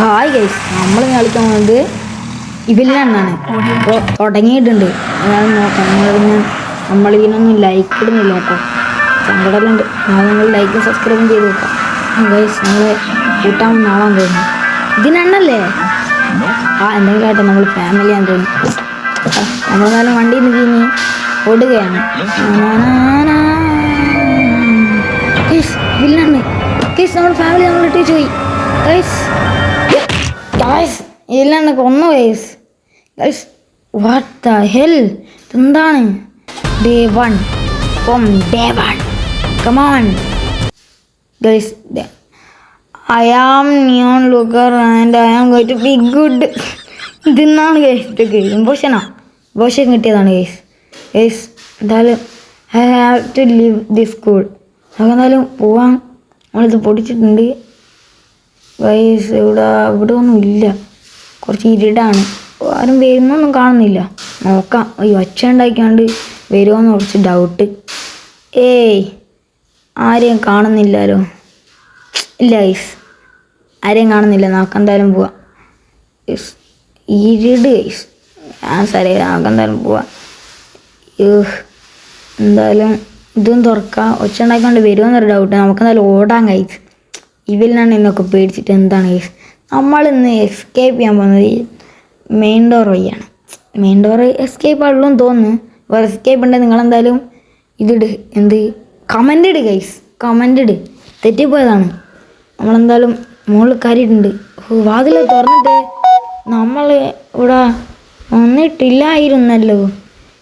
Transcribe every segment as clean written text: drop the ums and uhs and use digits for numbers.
Hi guys, നമ്മൾ കളിക്കാൻ പോകുന്നത് ഇവില്ലെന്നാണ്. ഇപ്പോൾ തുടങ്ങിയിട്ടുണ്ട്. അതാണ് നോക്കാം. നമ്മളിതിനൊന്നും ലൈക്ക് ഇടുന്നില്ല കേട്ടോ, സങ്കടമുണ്ട്. നിങ്ങൾ ലൈക്കും സബ്സ്ക്രൈബും ചെയ്ത് വെക്കാം ഗൈസ്. നമ്മളെ കൂട്ടാൻ നാളാൻ തോന്നുന്നു. ഇതിനെണ്ണല്ലേ എന്തെങ്കിലും ആട്ടെ, നമ്മൾ ഫാമിലിയാന്ന് തോന്നുന്നു. നമ്മളെന്നാലും വണ്ടിയിൽ നിന്ന് കഴിഞ്ഞ് ഓടുകയാണ്. ഗൈസ് വില്ലാണ് ഗൈസ്, നമ്മുടെ ഫാമിലി നമ്മൾ ഇട്ടിച്ച് പോയി ഗൈസ്. ഗൈസ് ഇല്ലാണ്ട് കൊന്നു guys. Guys what the hell, എന്താണ്? Day 1 from day 1. Come on guys, I am neon looker and I am going to be good. ഇതെന്നാണ് ഗൈസ്? ഇതൊക്കെ ഇമ്പോഷൻ കിട്ടിയതാണ് ഗൈസ്. ഗൈസ് എന്തായാലും I have to leave this school. നമുക്ക് എന്തായാലും പോവാം. നമ്മളിത് പൊടിച്ചിട്ടുണ്ട് ഗൈസ്. ഇവിടെ ഒന്നും ഇല്ല, കുറച്ച് ഇരുടാണ്. ആരും വരുന്നൊന്നും കാണുന്നില്ല. നോക്കാം. ഈ ഒച്ച ഉണ്ടാക്കിയാണ്ട് വരുമോയെന്ന് കുറച്ച് ഡൗട്ട്. ആരെയും കാണുന്നില്ലല്ലോ. ഇല്ല ഗൈസ്, ആരെയും കാണുന്നില്ല. നോക്കാം, എന്തായാലും പോവാം ഗൈസ്. ഇരുട് ഗൈസ്. സാറേ, നോക്കാം, എന്തായാലും പോവാം. എന്തായാലും ഇതും തുറക്കാം. ഒച്ച ഉണ്ടാക്കിക്കൊണ്ട് വരുമോയെന്നൊരു ഡൗട്ട്. നമുക്കെന്തായാലും ഓടാൻ ഗൈസ്. ഇവരിലാണ് എന്നൊക്കെ പേടിച്ചിട്ട്. എന്താണ് ഗൈസ്, നമ്മളിന്ന് എസ്കേപ്പ് ചെയ്യാൻ പോകുന്നത് മെയിൻ ഡോർ വഴിയാണ്. മെയിൻ ഡോർ എസ്കേപ്പ് ആണല്ലോ എന്ന് തോന്നുന്നു. വേറെ എസ്കേപ്പ് ഉണ്ടെങ്കിൽ നിങ്ങളെന്തായാലും ഇതിട്, കമൻ്റ് ഇട് ഗൈസ്, കമൻ്റ് ഇട്. തെറ്റിപ്പോയതാണ്. നമ്മളെന്തായാലും മുകളിൽ കയറിയിട്ടുണ്ട്. വാതിൽ തുറന്നിട്ട് നമ്മൾ ഇവിടെ വന്നിട്ടില്ലായിരുന്നല്ലോ.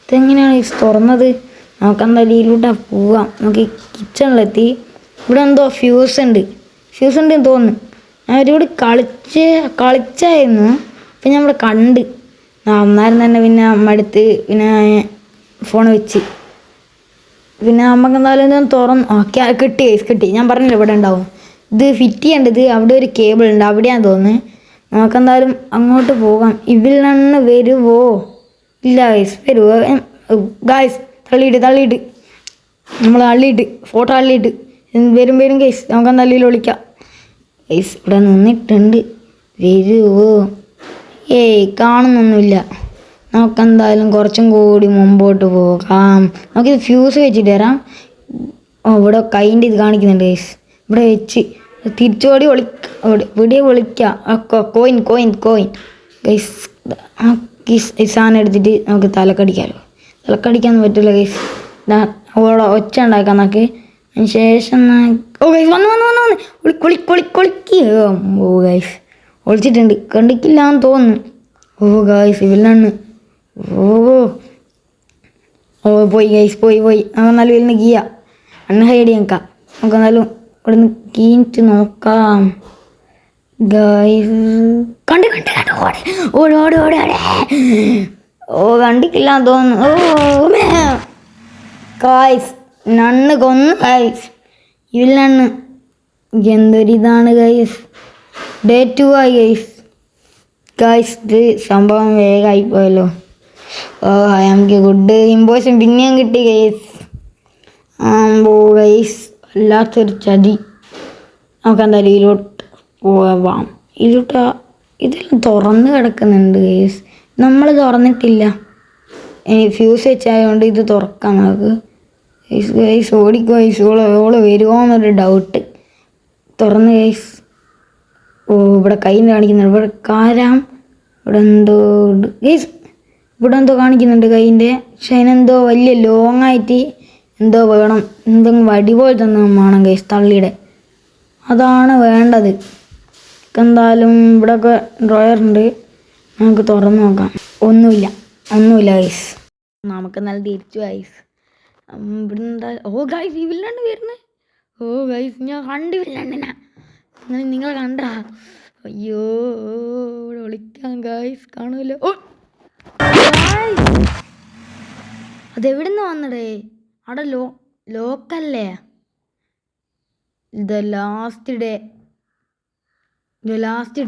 ഇതെങ്ങനെയാണ് ഗൈസ് തുറന്നത്? നമുക്കെന്തായാലും ഇതിലൂടെ പോവാം. നമുക്ക് ഈ കിച്ചണിലെത്തി. ഇവിടെ എന്തോ ഫ്യൂസ് ഉണ്ടെന്ന് തോന്നുന്നു. ഞാൻ ഒരുപാട് കളിച്ചായിരുന്നു. അപ്പം ഞാൻ ഇവിടെ കണ്ട് അന്നേരം തന്നെ പിന്നെ അമ്മ എടുത്ത് പിന്നെ ഫോൺ വെച്ച് പിന്നെ നമുക്ക് എന്തായാലും ഞാൻ തുറന്നു. കിട്ടി. ഞാൻ പറഞ്ഞില്ല ഇവിടെ ഉണ്ടാവും. ഇത് ഫിറ്റ് ചെയ്യേണ്ടത് അവിടെ ഒരു കേബിൾ ഉണ്ട്, അവിടെയാന്ന് തോന്നുന്നു. നമുക്കെന്തായാലും അങ്ങോട്ട് പോകാം. ഇതിൽ നിന്ന് വരുവോ? ഇല്ല ഗൈസ്, വരുവോ ഗൈസ്? തള്ളിയിട്ട് നമ്മൾ ഫോട്ടോ തള്ളിയിട്ട് വരും ഗൈസ്. നമുക്കെന്തായാലും വിളിക്കാം ഗൈസ്. ഇവിടെ നിന്നിട്ടുണ്ട്, വരുവോ? കാണുന്നൊന്നുമില്ല. നമുക്കെന്തായാലും കുറച്ചും കൂടി മുമ്പോട്ട് പോകാം. നമുക്കിത് ഫ്യൂസ് വെച്ചിട്ട് തരാം. ഇവിടെ കൈൻ്റെ ഇത് കാണിക്കുന്നുണ്ട് ഗൈസ്. ഇവിടെ വെച്ച് തിരിച്ചോടി വിളിക്കാം. Coin guys. ഈ സാധനം എടുത്തിട്ട് നമുക്ക് തലക്കടിക്കാനൊന്നും പറ്റില്ല ഗൈസ്. ഒച്ച ഉണ്ടാക്കാം നമുക്ക്. അതിന് ശേഷം ഗൈസ് വന്ന് ഗൈസ് ഒളിച്ചിട്ടുണ്ട്. കണ്ടിക്കില്ലാന്ന് തോന്നുന്നു. ഗൈസ് ഇവലാണ്. പോയി ഗൈസ്, പോയി. നമുക്ക് നല്ല വലിയ ഗീയ ഹൈഡ് നോക്കാം. നമുക്ക് എന്നാലും ഇവിടെ നിന്ന് കീഞ്ഞിട്ട് നോക്കാം ഗൈസ്. കണ്ട് ഓടെ കണ്ടിക്കില്ലാന്ന് തോന്നുന്നു. ഗൈസ് നണ്ണ് കൊന്നു ഗൈസ്. ഇതിലാണ് എന്തൊരിതാണ് ഗൈസ്. ഡേ 2 ആയി ഗൈസ്. ഇത് സംഭവം വേഗമായി പോയല്ലോ. നമുക്ക് ഗുഡ് ഇമ്പോഷൻ പിന്നെയും കിട്ടി ഗൈസ്. ഗൈസ് വല്ലാത്തൊരു ചതി. നമുക്ക് എന്തായാലും ഇതിലോട്ട് പോവാം. ഇതെല്ലാം തുറന്ന് കിടക്കുന്നുണ്ട് ഗൈസ്. നമ്മൾ തുറന്നിട്ടില്ല. ഇനി ഫ്യൂസ് വെച്ചായതുകൊണ്ട് ഇത് തുറക്കാം നമുക്ക് ഗൈസ്. ഓടിക്കോ ഗൈസ്. ഓള് വരുമോയെന്നൊരു ഡൗട്ട്. തുറന്ന് ഗൈസ്. ഇവിടെ കൈ കാണിക്കുന്നുണ്ട്. ഇവിടെ ഇവിടെ എന്തോ ഗൈസ്, ഇവിടെ എന്തോ കാണിക്കുന്നുണ്ട് കൈൻ്റെ. പക്ഷെ അതിനെന്തോ വലിയ ലോങ്ങായിട്ട് എന്തോ വേണം. എന്തെങ്കിലും വടി പോലെ തന്നെ വേണം ഗൈസ്, തള്ളിയുടെ. അതാണ് വേണ്ടത്. എന്തായാലും ഇവിടെയൊക്കെ ഡ്രോയറുണ്ട്, നമുക്ക് തുറന്ന് നോക്കാം. ഒന്നുമില്ല ഗൈസ്. നമുക്ക് നല്ല തിരിച്ചു ഗൈസ്. ഇവിടെ എന്താ ഗൈസ്, ഈ വില്ലാണ്ട് വരുന്നത്. ഗൈസ് ഞാൻ കണ്ട് വില്ലാണ്ടിനാ. അങ്ങനെ നിങ്ങൾ കണ്ടാ? അയ്യോ, ഇവിടെ വിളിക്കാം ഗൈസ്. കാണുമല്ലോ. അതെവിടുന്ന് വന്നടേ? അവിടെ ലോക്കല്ലേ? The last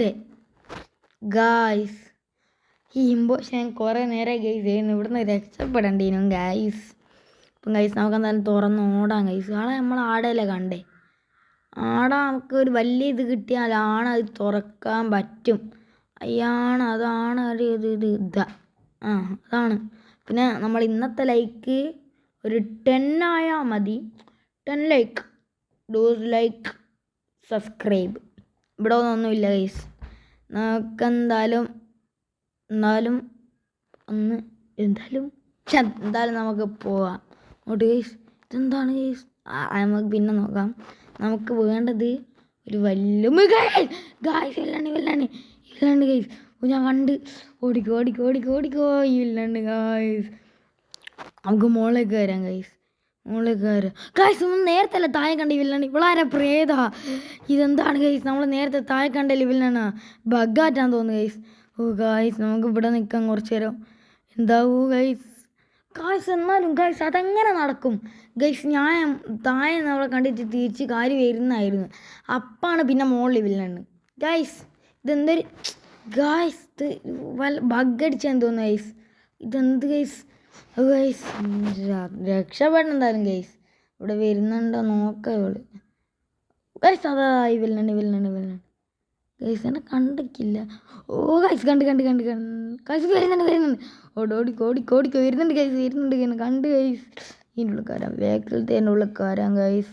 day guys. ഈ ഇമ്പോഷൻ കുറേ നേരം ഗൈസ് ചെയ്യുന്നു. ഇവിടുന്ന് രക്ഷപ്പെടേണ്ടീനും ഗൈസ്. അപ്പം ഗൈസ് നമുക്ക് എന്തായാലും തുറന്ന് ഓടാം ഗൈസ്. ആളെ നമ്മൾ ആടെയല്ലേ കണ്ടേ. ആടെ നമുക്ക് ഒരു വലിയ ഇത് കിട്ടിയാലാണ് അത് തുറക്കാൻ പറ്റും. അതാണ് ഒരു ഇതാ അതാണ്. പിന്നെ നമ്മൾ ഇന്നത്തെ ലൈക്ക് ഒരു 10 ആയാൽ മതി. 10 ലൈക്ക്, ഡൂസ് ലൈക്ക്, സബ്സ്ക്രൈബ്. ഇവിടെ ഒന്നുമില്ല ഗൈസ്. നമുക്ക് എന്തായാലും നമുക്ക് പോവാം അങ്ങോട്ട് ഗൈസ്. ഇതെന്താണ് ഗൈസ്? നമുക്ക് പിന്നെ നോക്കാം. നമുക്ക് വേണ്ടത് ഒരു വലിയ ഗൈസ് ഇല്ലാണ്ട് ഗൈസ്. ഞാൻ കണ്ട് ഓടിക്കോ ഇല്ലാണ്ട് ഗൈസ്. നമുക്ക് മുകളിലേക്ക് വരാം ഗൈസ്. ഗൈസ് നമ്മൾ നേരത്തെ അല്ല താഴെ കണ്ട ഇവില്ലാണ്. ഇവളാരെ പ്രേത. ഇതെന്താണ് ഗൈസ്? നമ്മൾ നേരത്തെ താഴെ കണ്ട ലെവലിലാണ്. ബഗ്ഗാറ്റാന്ന് തോന്നുന്നു ഗൈസ്. ഗൈസ് നമുക്ക് ഇവിടെ നിൽക്കാം കുറച്ച് നേരം. എന്താവൂ ഗൈസ്? എന്നാലും ഗൈസ് അതെങ്ങനെ നടക്കും ഗൈസ്? ഞാൻ താഴെ നമ്മളെ കണ്ടിട്ട് തിരിച്ച് കാര്യം വരുന്നായിരുന്നു. അപ്പാണ് പിന്നെ മുകളിൽ ലെവലിലാണ് ഗൈസ്. ഇതെന്തൊരു ഗൈസ്? ഇത് ബഗ്ഗടിച്ചാന്ന് തോന്നുന്നു ഗൈസ്. ഇതെന്ത് ഗൈസ്? ഗൈസ് രക്ഷപ്പെടണം എന്തായാലും ഗൈസ്. ഇവിടെ വരുന്നുണ്ടോ നോക്കാം ഇവള് ഗൈസ്. അതാ ഇവല്ലാണ് ഗൈസ്. എന്നെ കണ്ടിക്കില്ല. ഗൈസ് കണ്ട് ഗൈസ് വരുന്നുണ്ട്. ഓടിക്കോ വരുന്നുണ്ട് ഗൈസ്. കണ്ട് ഗൈസ്. ഇതിൻ്റെ ഉള്ളിക്കാരാം, വേക്കിലത്തെ എൻ്റെ ഉള്ളിക്കാരാം ഗൈസ്.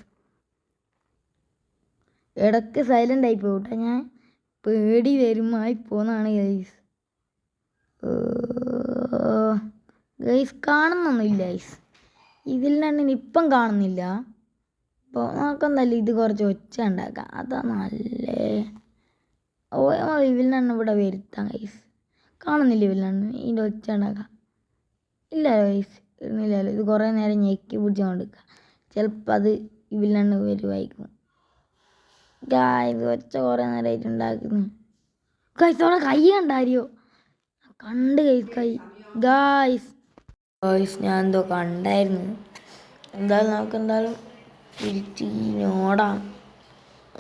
ഇടയ്ക്ക് സൈലൻ്റ് ആയി പോട്ടെ. ഞാൻ പേടി വരുമായി പോന്നാണ് ഗൈസ്. ഗൈസ് കാണുന്നൊന്നുമില്ല ഗൈസ്. ഇതിലാണ് ഇപ്പം കാണുന്നില്ല. അപ്പോൾ നമുക്കെന്തല്ല ഇത് കുറച്ച് ഒച്ച ഉണ്ടാക്കാം. അതാ നല്ലേ. ഇവിലാണ് ഇവിടെ വരുത്താം ഗൈസ്. കാണുന്നില്ല ഇവിലാണ്. ഇതിൻ്റെ ഒച്ച ഉണ്ടാക്കാം. ഇല്ല ഗൈസ് ഇരുന്നില്ലല്ലോ. ഇത് കുറേ നേരം ഞെക്കി പിടിച്ചുകൊണ്ടിരിക്കുക. ചിലപ്പോൾ അത് ഇവിലാണ് വരുമായിരിക്കും. ഗൈസ് ഒച്ച കുറേ നേരമായിട്ട് ഉണ്ടാക്കുന്നു ഗൈസ്. അവിടെ കൈ കണ്ടാരിയോ? കണ്ട് ഗൈസ് കൈ. ഗൈസ് ഞാൻ എന്തോ കണ്ടായിരുന്നു. എന്തായാലും നമുക്കെന്തായാലും തിരിച്ചോടാം.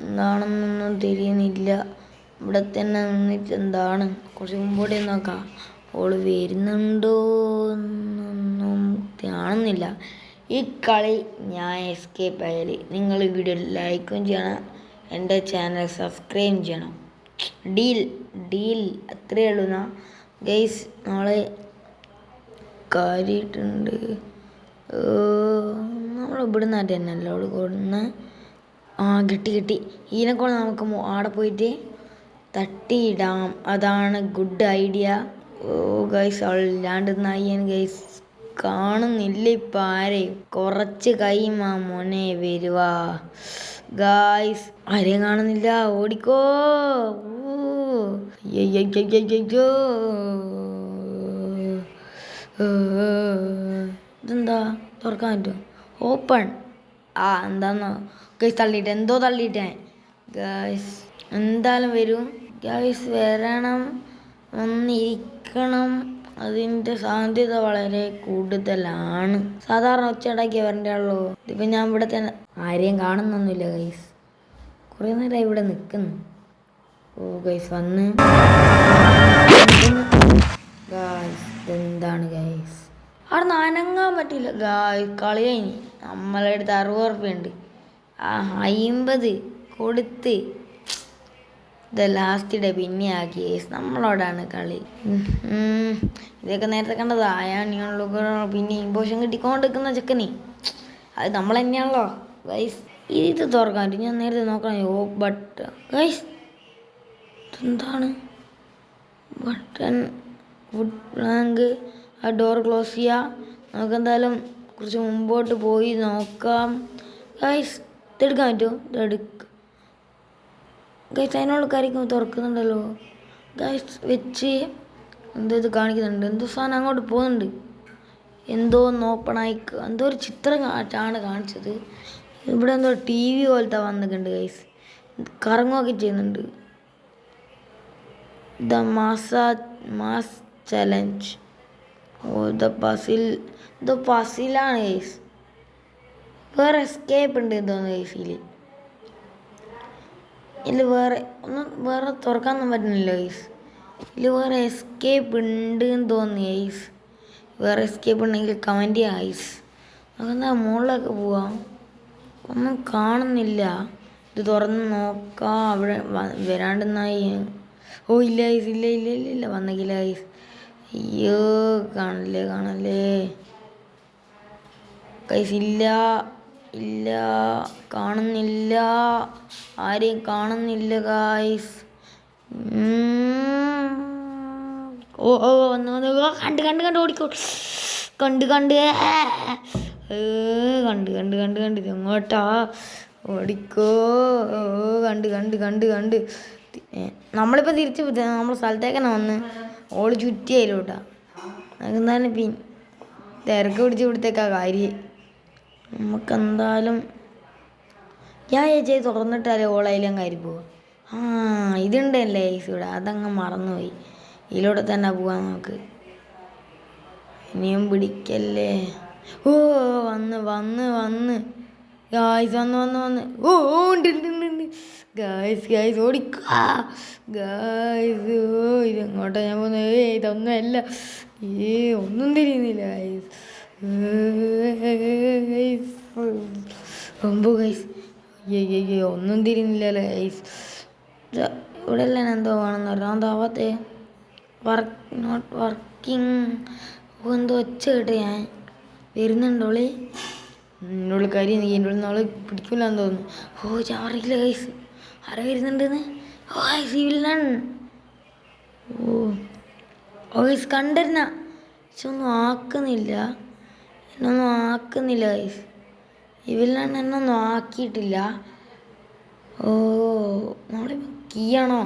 എന്താണെന്നൊന്നും തിരിയുന്നില്ല. ഇവിടെ തന്നെ നിന്നിട്ട് എന്താണ് കുറച്ച് മുമ്പോട്ട് നോക്കാം. ഓള് വരുന്നുണ്ടോ എന്നൊന്നും കാണുന്നില്ല. ഈ കളി ഞാൻ എസ്കേപ്പ് ആയാൽ നിങ്ങൾ വീഡിയോ ലൈക്കും ചെയ്യണം, എൻ്റെ ചാനൽ സബ്സ്ക്രൈബ് ചെയ്യണം. ഡീൽ അത്രയേ ഉള്ളൂ. ഗൈസ് നാളെ കാര്യമായിട്ടുണ്ട്. നമ്മളിവിടെ നിന്നായിട്ട് തന്നെയല്ലോ അവിടെ കൊടുന്ന്. കിട്ടി. ഇതിനെക്കൊണ്ട് നമുക്ക് ആടെ പോയിട്ട് തട്ടിയിടാം. അതാണ് ഗുഡ് ഐഡിയ. ഗൈസ് അവളില്ലാണ്ട് നായിയാണ് ഗൈസ്. കാണുന്നില്ല ഇപ്പം ആരെയും. കുറച്ച് കൈമാ മോനെ വരുവാ ഗൈസ്. ആരെയും കാണുന്നില്ല. ഓടിക്കോ. ഇതെന്താ തുറക്കാൻ പറ്റുമോ? ഓപ്പൺ. എന്താന്നോ ഗൈസ് തള്ളിയിട്ടേ ഗൈസ്. എന്തായാലും വരും ഗൈസ്. വരണം, ഒന്നിരിക്കണം. അതിൻ്റെ സാധ്യത വളരെ കൂടുതലാണ്. സാധാരണ ഒച്ചടക്കി വരണ്ടേ. ഇതിപ്പോൾ ഞാൻ ഇവിടെ തന്നെ ആരെയും കാണുന്നൊന്നുമില്ല ഗൈസ്. കുറേ നേരമായി ഇവിടെ നിൽക്കുന്നു. ഗൈസ് വന്ന് ഗൈസ്. എന്താണ് ഗൈസ്? അവിടെ നിന്ന് അനങ്ങാൻ പറ്റില്ല ഗൈസ്. കളി കഴിഞ്ഞ് നമ്മളെ അടുത്ത് 60 ഉറുപ്പ്യുണ്ട്. 50 കൊടുത്ത് ഇത് ലാസ്റ്റ് ഡേ പിന്നെ ആക്കി ഗൈസ്. നമ്മളോടാണ് കളി. ഇതൊക്കെ നേരത്തെ കണ്ടത് ആയാണിയാണല്ലോ. പിന്നെ ഇമ്പോഷൻ കിട്ടിക്കൊണ്ടിരിക്കുന്ന ചെക്കന് അത് നമ്മൾ തന്നെയാണല്ലോ ഗൈസ്. ഇത് തുറക്കാൻ പറ്റും. ഞാൻ നേരത്തെ നോക്കണം. ബട്ട് ഗൈസ് എന്താണ് ബട്ടൺ? Wood plank. ആ ഡോർ ക്ലോസ് ചെയ്യുക. നമുക്കെന്തായാലും കുറച്ച് മുമ്പോട്ട് പോയി നോക്കാം ഗൈസ്. ഇതെടുക്കാൻ പറ്റുമോ? ഇതെടുക്കുക ഗൈസ്. അതിനുള്ള കാര്യങ്ങൾ തുറക്കുന്നുണ്ടല്ലോ ഗൈസ്. വെച്ച് എന്തോ ഇത് കാണിക്കുന്നുണ്ട്. എന്തോ സാധനം അങ്ങോട്ട് പോകുന്നുണ്ട്. എന്തോ ഒന്ന് ഓപ്പണായി എന്തോ ഒരു ചിത്രം ആണ് കാണിച്ചത്. ഇവിടെ എന്തോ TV പോലത്തെ വന്നിട്ടുണ്ട് ഗൈസ്. കറങ്ങുകയൊക്കെ ചെയ്യുന്നുണ്ട്. The maze challenge. പസിലാണ് ഗൈസ്. വേറെ എസ്കേപ്പ് ഉണ്ട് തോന്നുന്നു ഗൈസ്. ഇതിൽ വേറെ തുറക്കാനൊന്നും പറ്റുന്നില്ല ഗൈസ്. ഇതിൽ വേറെ എസ്കേപ്പ് ഉണ്ട് എന്ന് തോന്നുന്നു ഗൈസ്. വേറെ എസ്കേപ്പ് ഉണ്ടെങ്കിൽ കമൻറ്റ് ചെയ്യാം ഗൈസ്. അതെന്താ മുകളിലൊക്കെ പോവാം. ഒന്നും കാണുന്നില്ല. ഇത് തുറന്ന് നോക്കാം. അവിടെ വരാണ്ടെന്നായി. ഓ ഇല്ല ഗൈസ്, ഇല്ല ഇല്ല ഇല്ല ഇല്ല വന്നെങ്കില ഗൈസ്. അയ്യോ കാണല്ലേ ഗൈസ്. ഇല്ല ഇല്ല, കാണുന്നില്ല, ആരെയും കാണുന്നില്ല ഗൈസ്. ഓ ഓ വന്ന് കണ്ട് ഓടിക്കോ. കണ്ട് എങ്ങോട്ടാ ഓടിക്കോ. കണ്ട് നമ്മളിപ്പോൾ തിരിച്ച് നമ്മൾ സ്ഥലത്തേക്ക് തന്നെ വന്ന് ഓള് ചുറ്റിയായില്ലോട്ടാ. എന്തായാലും തിരക്ക് പിടിച്ച് ഇവിടത്തേക്കാ കാര്യം. നമുക്കെന്തായാലും ഞാൻ ചേച്ചി തുറന്നിട്ടാലേ ഓളയിലും കയറി പോവാം. ഇതുണ്ടല്ലേ ഐസ് ഇവിടെ, അതങ്ങ് മറന്നുപോയി. ഇതിലൂടെ തന്നെ പോവാം നമുക്ക്. ഇനിയും പിടിക്കല്ലേ. ഓ വന്ന് ഗായ്സ് വന്ന് ഓ ഉണ്ട് ഗായ്സ് ഓടിക്കാ ഗായ്സ്. ഓ ഇതെങ്ങോട്ടാ ഞാൻ പോകുന്നത്? ഇതൊന്നുമല്ല, ഒന്നും തിരിയുന്നില്ല ഗായ്സ്. ഗൈസ് ഒന്നും തിരിയുന്നില്ലല്ലോ ഗൈസ്. ഇവിടെ എല്ലാം എന്തോ വേണമെന്ന് പറഞ്ഞു. അതാവാത്തേ നോട്ട് വർക്കിംഗ്. എന്തോ ഒച്ച കേട്ട് ഞാൻ വരുന്നുണ്ടോളി. എന്നോട് കാര്യം നീ എൻ്റെ നാളെ പിടിക്കില്ലാന്ന് തോന്നുന്നു. ഞാൻ അറിയില്ല ഗൈസ് ആരെ വരുന്നുണ്ടെന്ന്. വില്ലൻ. ഗൈസ് കണ്ടിരുന്ന പക്ഷെ എന്നൊന്നും ആക്കുന്നില്ല ഗൈസ്. ഈ വില്ലൻ എന്നൊന്നും ആക്കിയിട്ടില്ല. നമ്മളിപ്പോൾ കീയാണോ?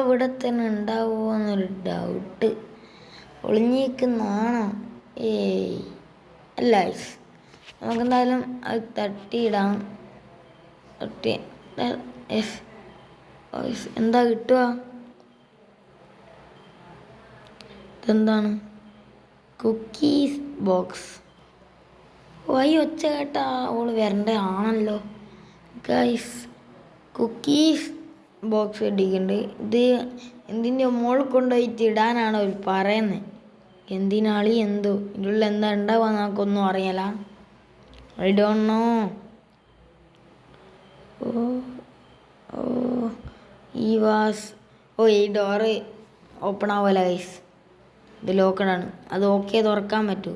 ഇവിടെ തന്നെ ഉണ്ടാവുമോ എന്നൊരു ഡൗട്ട്. ഒളിഞ്ഞേക്കുന്നാണോ? അല്ല ഗൈസ്, നമുക്കെന്തായാലും അത് തട്ടിയിടാം. എന്താ കിട്ടുക? ഇതെന്താണ്? Cookies box. ഒച്ച കേട്ടാ ഓള് വരണ്ട ആണല്ലോ ഗൈസ്. Cookies box ഇടിക്കുന്നുണ്ട്. ഇത് എന്തിൻ്റെ മോൾ കൊണ്ടുപോയിട്ട് ഇടാനാണ് അവർ പറയുന്നത്. എന്തിനാളി എന്തോ ഇതിൻ്റെ ഉള്ളിൽ എന്താ ഉണ്ടാവുക നമുക്കൊന്നും അറിയില്ല. I don't know. ഈ ഡോറ് ഓപ്പൺ ആവുമല്ല ഗൈസ്. ഇത് ലോക്കഡാണ്. അത് ഓക്കെ തുറക്കാൻ പറ്റൂ.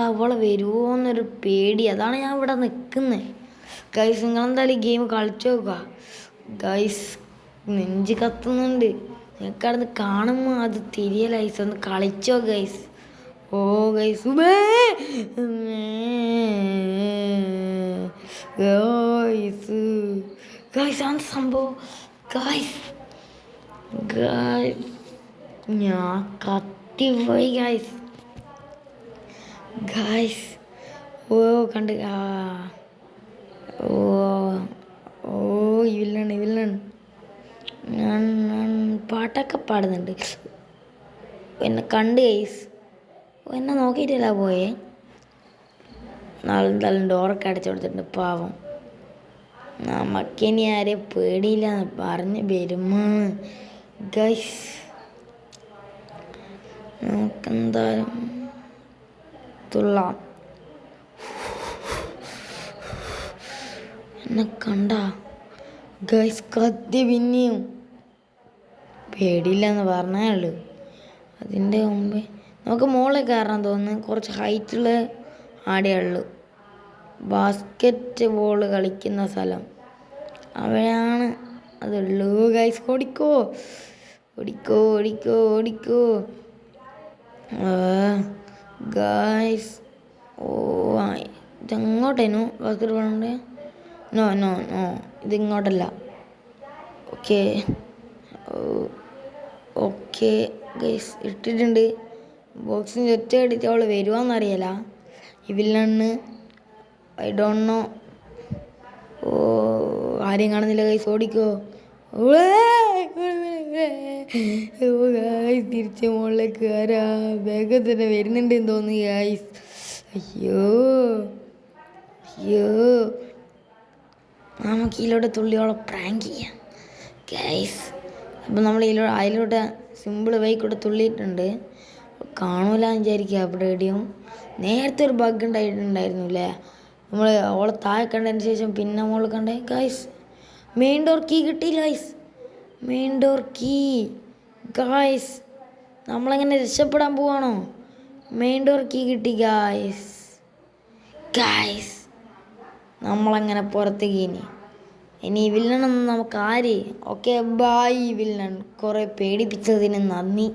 അവളെ വരുമോ എന്നൊരു പേടി. അതാണ് ഞാൻ ഇവിടെ നിൽക്കുന്നത് ഗൈസ്. നിങ്ങളെന്തായാലും ഈ ഗെയിം കളിച്ചു നോക്കുക ഗൈസ്. നെഞ്ച് കത്തുന്നുണ്ട്. നിങ്ങൾക്കവിടുന്ന് കാണുമ്പോൾ അത് തിരിയല ഗൈസ്. ഒന്ന് കളിച്ചോ ഗൈസ്. ഗൈസ് ആണ് സംഭവം ഗൈസ്. ഞാൻ കത്തിപ്പോയി ഗൈസ്. കണ്ട് ഈ വില്ലൻ ഞാൻ പാട്ടൊക്കെ പാടുന്നുണ്ട്. എന്നെ കണ്ട് ഗൈസ്. എന്നെ നോക്കിയിട്ടില്ല പോയേ. നാളെന്തായാലും ഡോറൊക്കെ അടച്ചു കൊടുത്തിട്ടുണ്ട്. പാവം നമുക്കിനി ആരെയും പേടിയില്ല എന്ന് പറഞ്ഞ് വരുമാണ് ഗൈസ്. നമുക്കെന്തായാലും തുള്ളാം. എന്നെ കണ്ട ഗൈസ് കത്തി പിന്നെയും പേടിയില്ല എന്ന് പറഞ്ഞേ ഉള്ളൂ. അതിൻ്റെ മുമ്പേ നമുക്ക് മുകളിൽ കയറാൻ തോന്നുന്നു. കുറച്ച് ഹൈറ്റുള്ള ആടേ ഉള്ളൂ. ബാസ്കറ്റ് ബോൾ കളിക്കുന്ന സ്ഥലം അവിടെയാണ് അതുള്ളൂ ഗൈസ്. ഓടിക്കോ ഗൈസ്. ഇതെങ്ങോട്ടേനു ബാസ്കറ്റ് ബോളിൻ്റെ? നോ ഇതിങ്ങോട്ടല്ല. ഓക്കെ ഗൈസ് ഇട്ടിട്ടുണ്ട്. ബോക്സിന് ഒറ്റ അടിച്ച് അവൾ വരുവാന്നറിയില്ല. ഈ വില്ലണ് ഐ ഡോണ്ട് നോ. ആരെയും കാണുന്നില്ല ഗൈസ്. ഓടിക്കോ ഗൈസ്. തിരിച്ച് മുകളിലേക്ക് കയറാ. വേഗം തന്നെ വരുന്നുണ്ടെന്ന് തോന്നി ഗൈസ്. അയ്യോ നമുക്ക് ഇതിലൂടെ തുള്ളിയോളം പ്രാങ്ക് ചെയ്യാം ഗൈസ്. അപ്പം നമ്മൾ അതിലൂടെ സിമ്പിൾ വഴി കൂടെ തുള്ളിയിട്ടുണ്ട്. കാണൂല എന്ന് വിചാരിക്കുക. അവിടെ എവിടെയും നേരത്തെ ഒരു ബഗ് ഉണ്ടായിട്ടുണ്ടായിരുന്നു അല്ലേ? നമ്മൾ ഓളെ താഴെ കണ്ടതിന് ശേഷം പിന്നെ നമ്മൾ കണ്ടേ ഗൈസ് മെയിൻ ഡോർ കീ കിട്ടി guys. Main door key guys. നമ്മളെങ്ങനെ രക്ഷപ്പെടാൻ പോവാണോ? മെയിൻ ഡോർ കീ കിട്ടി ഗൈസ്. ഗൈസ് നമ്മളങ്ങനെ പുറത്തേക്ക് ഇനി വില്ലനൊന്നും നമുക്ക് ആര്. Okay bye villain. കുറേ പേടിപ്പിച്ചതിന് നന്ദി.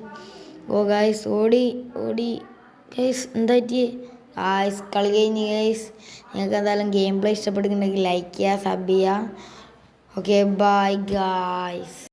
ഓ ഗൈസ് ഓടി ഓടി ഗൈസ്. എന്താ പറ്റിയേ ഗൈസ്? കളി കഴിഞ്ഞ് ഗൈസ്. നിങ്ങൾക്ക് എന്തായാലും ഗെയിം പ്ലേ ഇഷ്ടപ്പെടുന്നുണ്ടെങ്കിൽ ലൈക്ക് ചെയ്യുക, സബ് ചെയ്യുക. Okay bye guys.